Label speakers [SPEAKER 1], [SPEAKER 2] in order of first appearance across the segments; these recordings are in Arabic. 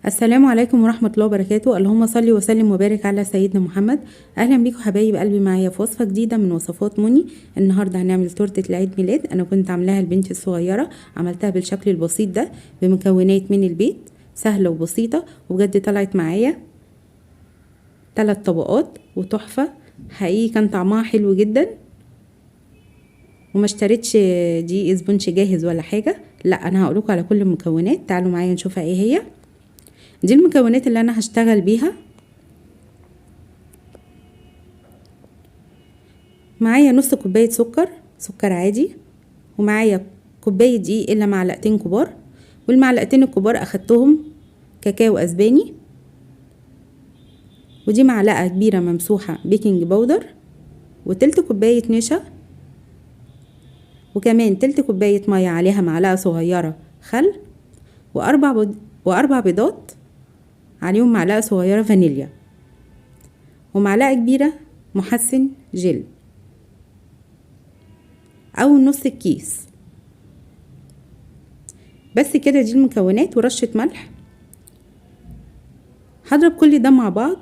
[SPEAKER 1] السلام عليكم ورحمة الله وبركاته. اللهم صل وسلم وبارك على سيدنا محمد. اهلا بيكم حبايب قلبي معايا في وصفة جديدة من وصفات مني. النهاردة هنعمل تورتة العيد ميلاد. انا كنت عاملاها لبنتي الصغيرة، عملتها بالشكل البسيط ده بمكونات من البيت، سهلة وبسيطة، وبجد طلعت معايا 3 طبقات وتحفة حقيقي. كان طعمها حلو جدا، وما اشتريتش دي اسبونج جاهز ولا حاجة، لا انا هقولكم على كل المكونات. تعالوا معايا نشوفها ايه هي. دي المكونات اللي انا هشتغل بيها. معايا نص كوباية سكر عادي، ومعايا كوباية دقيق الا معلقتين كبار، والمعلقتين الكبار اخدتهم كاكاو اسباني، ودي معلقة كبيرة ممسوحة بيكنج باودر، وتلت كوباية نشا، وكمان تلت كوباية مية عليها معلقة صغيرة خل، واربع بيضات عليهم معلقة صغيرة فانيليا، ومعلقة كبيرة محسن جل او نص الكيس. بس كده دي المكونات ورشة ملح. هضرب كل ده مع بعض،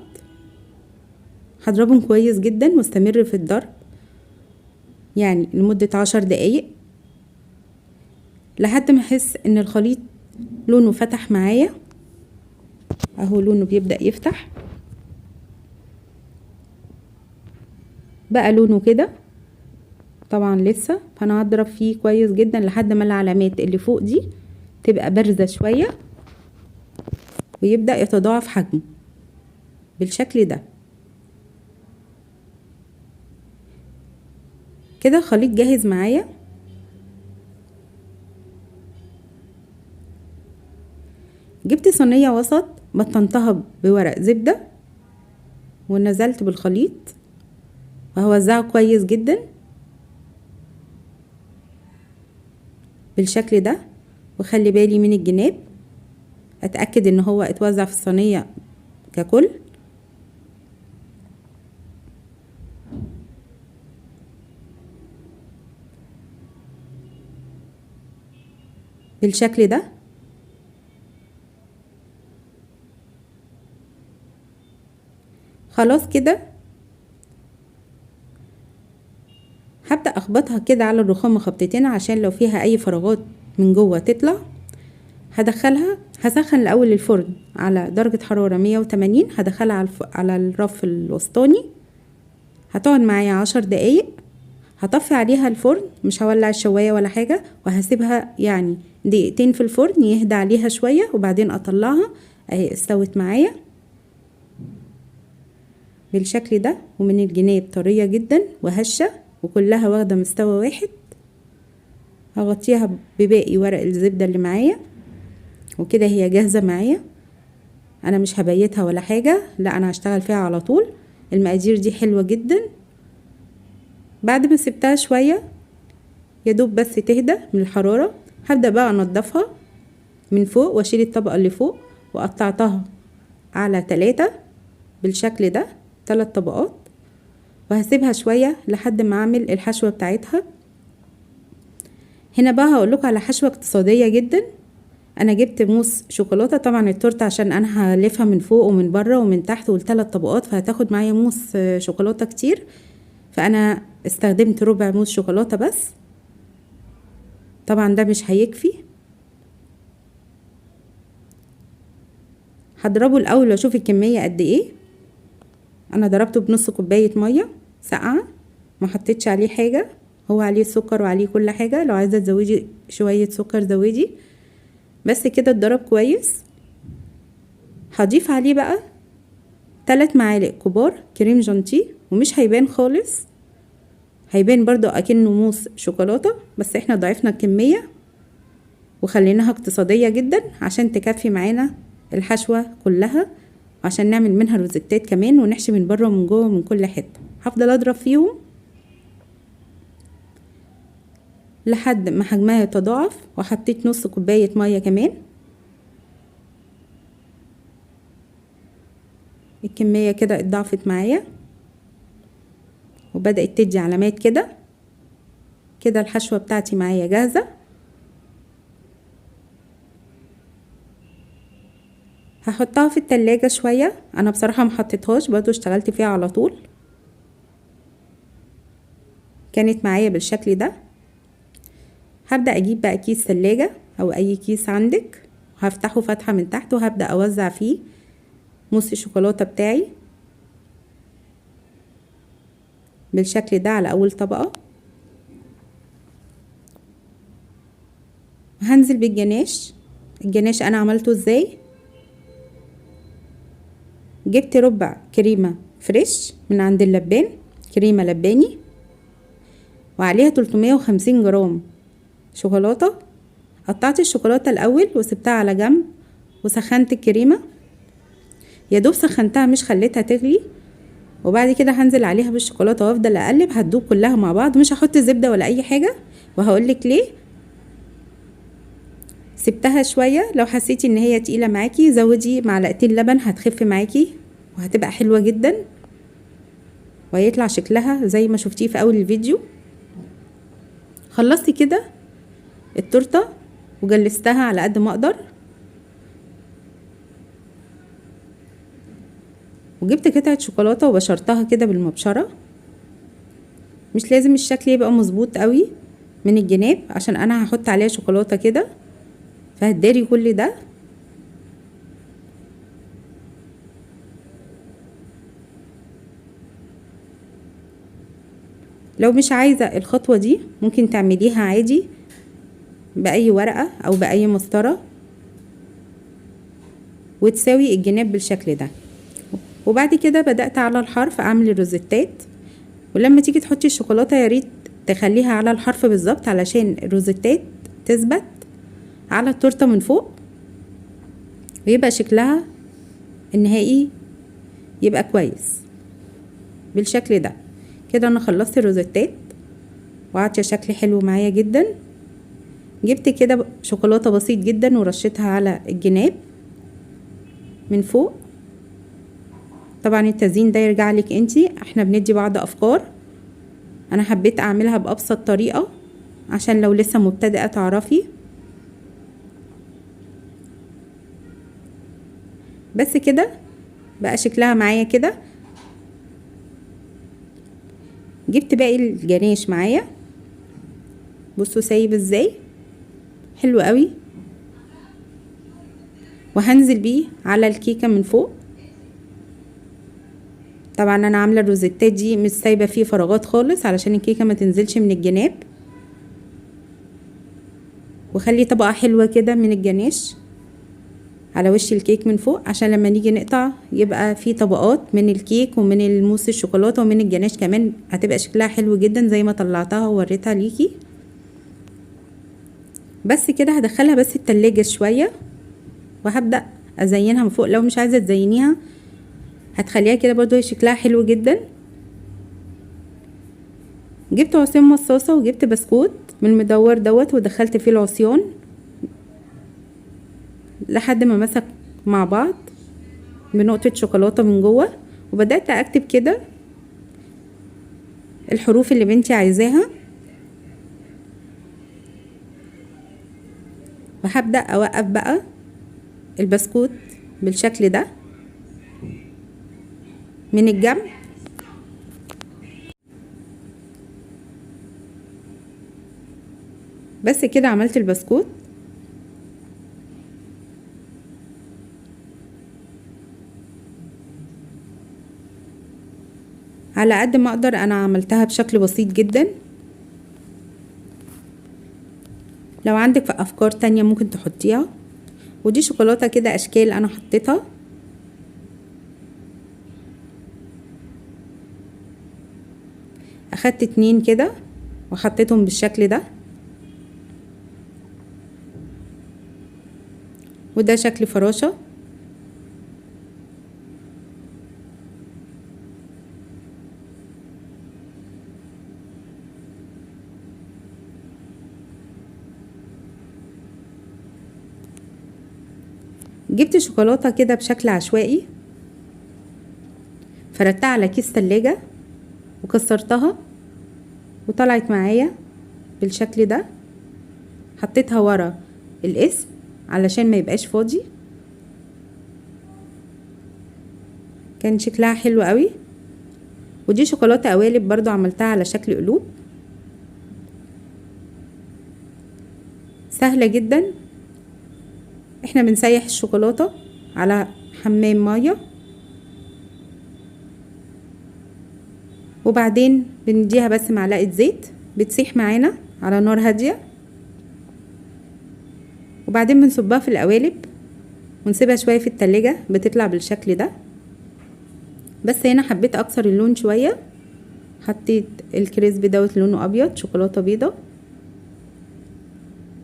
[SPEAKER 1] هضربهم كويس جدا واستمر في الضرب يعني لمدة 10 دقايق لحد ما احس ان الخليط لونه فتح معايا اهو، لونه بيبدأ يفتح بقى لونه كده. طبعا لسه، فانا هضرب فيه كويس جدا لحد ما العلامات اللي فوق دي تبقى بارزة شوية ويبدأ يتضاعف حجمه بالشكل ده. كده الخليط جاهز معايا. جبت صينية وسط بطنتها بورق زبدة ونزلت بالخليط وهوزعه كويس جدا بالشكل ده، وخلي بالي من الجناب، اتأكد ان هو اتوزع في الصينية ككل. بالشكل ده خلاص. كده هبدأ اخبطها كده على الرخامة خبطتين عشان لو فيها اي فراغات من جوه تطلع. هدخلها، هسخن الاول الفرن على درجة حرارة 180. هدخلها على الرف الوسطاني، هتقعد معايا 10 دقايق. هطفي عليها الفرن، مش هولع الشواية ولا حاجة، وهسيبها يعني دقيقتين في الفرن يهدى عليها شوية وبعدين اطلعها. اهي استوت معايا بالشكل ده، ومن الجناب طرية جدا وهشة وكلها واخدة مستوى واحد. هغطيها بباقي ورق الزبدة اللي معايا، وكده هي جاهزة معايا. انا مش هبيتها ولا حاجة، لا انا هشتغل فيها على طول. المقادير دي حلوة جدا. بعد ما سبتها شوية يدوب بس تهدى من الحرارة، هبدأ بقى انضفها من فوق واشيل الطبقة اللي فوق، وقطعتها على 3 بالشكل ده، 3 طبقات، وهسيبها شوية لحد ما اعمل الحشوة بتاعتها. هنا بقى هقولكوا على حشوة اقتصادية جدا. انا جبت موس شوكولاتة، طبعا التورته عشان انا هلفها من فوق ومن بره ومن تحت والثلاث طبقات فهتاخد معايا موس شوكولاتة كتير، فانا استخدمت ربع موس شوكولاتة بس. طبعا ده مش هيكفي. هضربه الاول واشوف الكمية قد ايه. انا ضربته بنص كوباية مية ساقعة، ما حطيتش عليه حاجة، هو عليه السكر وعليه كل حاجة. لو عايزة تزودي شوية سكر زودي، بس كده اتضرب كويس. هضيف عليه بقى 3 معالق كبار كريم جانتيه، ومش هيبان خالص، هيبان برضو اكنه موس شوكولاتة، بس احنا ضعفنا الكمية وخليناها اقتصادية جدا عشان تكفي معانا الحشوة كلها، وعشان نعمل منها روزتات كمان ونحشي من بره ومن جوه ومن كل حتة. هفضل اضرب فيهم لحد ما حجمها يتضاعف، وحطيت نص كوباية مية كمان. الكمية كده اتضاعفت معايا وبدأت تدي علامات كده. كده الحشوة بتاعتي معايا جاهزة. هحطها في التلاجة شوية. انا بصراحة محطتهاش، برضو اشتغلت فيها على طول، كانت معايا بالشكل ده. هبدأ اجيب بقى كيس تلاجة او اي كيس عندك، هفتحه فتحة من تحت وهبدأ اوزع فيه موس الشوكولاتة بتاعي بالشكل ده على اول طبقة. هنزل بالجناش. الجناش انا عملته ازاي؟ جبت ربع كريمة فريش من عند اللبان، كريمة لباني، وعليها 350 جرام شوكولاتة. قطعت الشوكولاتة الاول وسبتها على جنب، وسخنت الكريمة يا دوب سخنتها مش خليتها تغلي، وبعد كده هنزل عليها بالشوكولاتة وافضل اقلب، هتدوب كلها مع بعض. مش هحط زبدة ولا اي حاجة، وهقولك ليه. سبتها شوية، لو حسيتي ان هي تقيلة معاكي زودي معلقتين لبن، هتخف معاكي وهتبقى حلوة جدا، وهيطلع شكلها زي ما شفتيه في اول الفيديو. خلصت كده التورته وجلستها على قد ما اقدر، وجبت قطعه شوكولاته وبشرتها كده بالمبشره. مش لازم الشكل يبقى مظبوط قوي من الجناب، عشان انا هحط عليها شوكولاته كده فهتداري كل ده. لو مش عايزه الخطوه دي ممكن تعمليها عادي باي ورقه او باي مسطره وتساوي الجناب بالشكل ده. وبعد كده بدأت على الحرف اعمل الروزيتات، ولما تيجي تحطي الشوكولاته يا ريت تخليها على الحرف بالظبط علشان الروزيتات تثبت على التورته من فوق، ويبقى شكلها النهائي يبقى كويس بالشكل ده. كده انا خلصت الروزيتات وعطيه شكل حلو معايا جدا. جبت كده شوكولاته بسيط جدا ورشيتها على الجناب من فوق. طبعا التزيين ده يرجع لك انتي، احنا بندي بعض افكار. انا حبيت اعملها بابسط طريقه عشان لو لسه مبتدئه تعرفي. بس كده بقى شكلها معايا كده. جبت باقي الجناش معايا، بصوا سايب ازاي حلو قوي، وهنزل بيه على الكيكه من فوق. طبعا انا عامله الروزيتات دي مش سايبه فيه فراغات خالص علشان الكيكه ما تنزلش من الجناب، وخلي طبقه حلوه كده من الجناش على وش الكيك من فوق، عشان لما نيجي نقطع يبقى في طبقات من الكيك ومن الموس الشوكولاته ومن الجناش كمان، هتبقى شكلها حلو جدا زي ما طلعتها ووريتها ليكي. بس كده هدخلها بس التلاجة شويه، وهبدأ ازينها من فوق. لو مش عايزه تزينيها هتخليها كده برضو شكلها حلو جدا. جبت عصيان مصاصه وجبت بسكوت من المدور دوت ودخلت فيه العصيان لحد ما مسك مع بعض بنقطة شوكولاتة من جوه، وبدأت اكتب كده الحروف اللي بنتي عايزاها، وهبدأ اوقف بقى البسكوت بالشكل ده من الجنب. بس كده عملت البسكوت. على قد ما اقدر انا عملتها بشكل بسيط جدا. لو عندك افكار تانية ممكن تحطيها. ودي شوكولاتة كده اشكال انا حطيتها، اخدت 2 كده وحطيتهم بالشكل ده، وده شكل فراشة. جبت شوكولاتة كده بشكل عشوائي، فردتها على كيس تلاجة وكسرتها وطلعت معايا بالشكل ده. حطيتها ورا الاسم علشان ما يبقاش فاضي. كان شكلها حلو قوي. ودي شوكولاتة قوالب برضو عملتها على شكل قلوب، سهلة جدا. احنا بنسيح الشوكولاتة على حمام مية، وبعدين بنديها بس معلقة زيت بتسيح معانا على نار هادية، وبعدين بنصبها في القوالب ونسيبها شوية في التلاجة بتطلع بالشكل ده. بس هنا حبيت اكسر اللون شوية، حطيت الكريسبي دوت لونه ابيض شوكولاتة بيضة،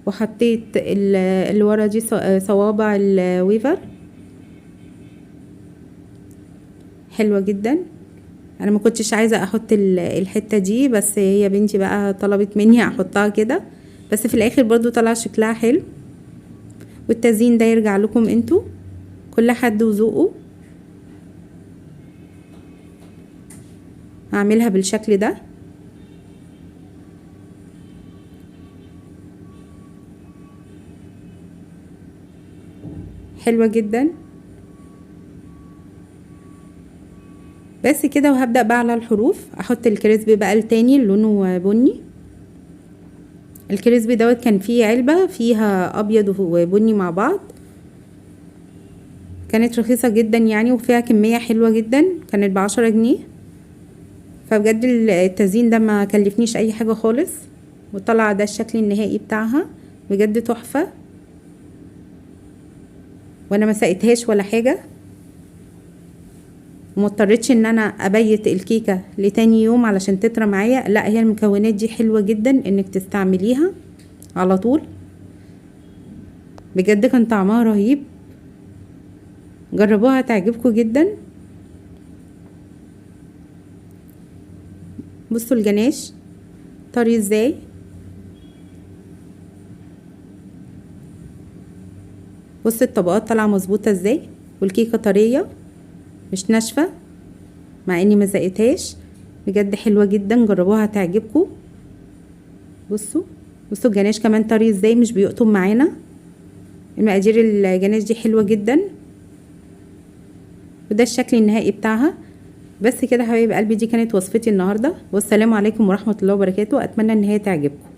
[SPEAKER 1] وحطيت اللي ورا دي صوابع الويفر حلوة جدا. انا ما كنتش عايزة احط الحتة دي، بس هي بنتي بقى طلبت مني احطها كده، بس في الاخر برضو طلع شكلها حلو. والتزيين ده يرجع لكم انتوا، كل حد وذوقه. هعملها بالشكل ده. حلوة جدا. بس كده، وهبدأ بقى على الحروف احط الكريسبي بقى التاني اللي لونه بني. الكريسبي دوت كان فيه علبة فيها ابيض وبني مع بعض، كانت رخيصة جدا يعني، وفيها كمية حلوة جدا، كانت ب10 جنيه. فبجد التزيين ده ما كلفنيش اي حاجة خالص، وطلع ده الشكل النهائي بتاعها بجد تحفة. وانا ما سقيتهاش ولا حاجة، ومضطرتش ان انا ابيت الكيكة لتاني يوم علشان تطرى معايا. لا، هي المكونات دي حلوة جدا انك تستعمليها على طول، بجد كان طعمها رهيب. جربوها هتعجبكم جدا. بصوا الجناش طري ازاي، بصوا الطبقات طالعه مظبوطه ازاي، والكيكه طريه مش ناشفه مع اني ما زقتهاش. بجد حلوه جدا، جربوها هتعجبكم. بصوا الجناش كمان طري ازاي، مش بيقطم معانا. المقادير الجناش دي حلوه جدا، وده الشكل النهائي بتاعها. بس كده حبايب قلبي، دي كانت وصفتي النهارده، والسلام عليكم ورحمه الله وبركاته. اتمنى ان هي تعجبكم.